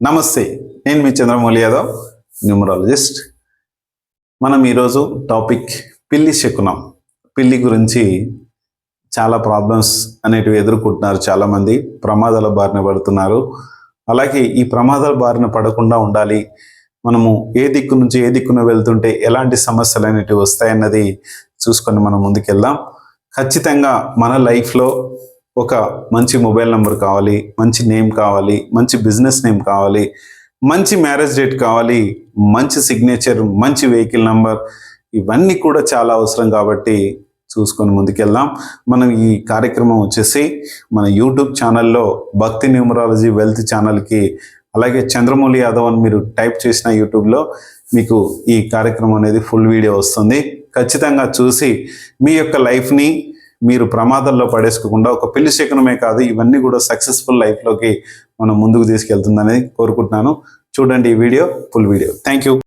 నమస్తే, నేను మీ చంద్రమౌళి యాదవ్, న్యూమరాలజిస్ట్. మనం ఈరోజు టాపిక్ పిల్లి శకునం. పిల్లి గురించి చాలా ప్రాబ్లమ్స్ అనేటివి ఎదుర్కొంటున్నారు. చాలామంది ప్రమాదాల బారిన పడుతున్నారు. అలాగే ఈ ప్రమాదాల బారిన పడకుండా ఉండాలి, మనము ఏ దిక్కు నుంచి ఏ దిక్కున వెళ్తుంటే ఎలాంటి సమస్యలు అనేటివి వస్తాయన్నది చూసుకొని మనం ముందుకెళ్దాం. ఖచ్చితంగా మన లైఫ్లో ఒక మంచి మొబైల్ నెంబర్ కావాలి, మంచి నేమ్ కావాలి, మంచి బిజినెస్ నేమ్ కావాలి, మంచి మ్యారేజ్ డేట్ కావాలి, మంచి సిగ్నేచర్, మంచి వెహికల్ నెంబర్, ఇవన్నీ కూడా చాలా అవసరం. కాబట్టి చూసుకొని ముందుకెళ్దాం. మనం ఈ కార్యక్రమం వచ్చేసి మన యూట్యూబ్ ఛానల్లో భక్తి న్యూమరాలజీ వెల్త్ ఛానల్కి, అలాగే చంద్రమౌళి యాదవ్ అని మీరు టైప్ చేసిన యూట్యూబ్లో మీకు ఈ కార్యక్రమం అనేది ఫుల్ వీడియో వస్తుంది. ఖచ్చితంగా చూసి మీ యొక్క లైఫ్ని మీరు ప్రమాదాల్లో పడేసుకోకుండా ఒక పిల్లి శకునమే కాదు, ఇవన్నీ కూడా సక్సెస్ఫుల్ లైఫ్లోకి మనం ముందుకు తీసుకెళ్తుందని కోరుకుంటున్నాను. చూడండి ఈ video, full video. Thank you.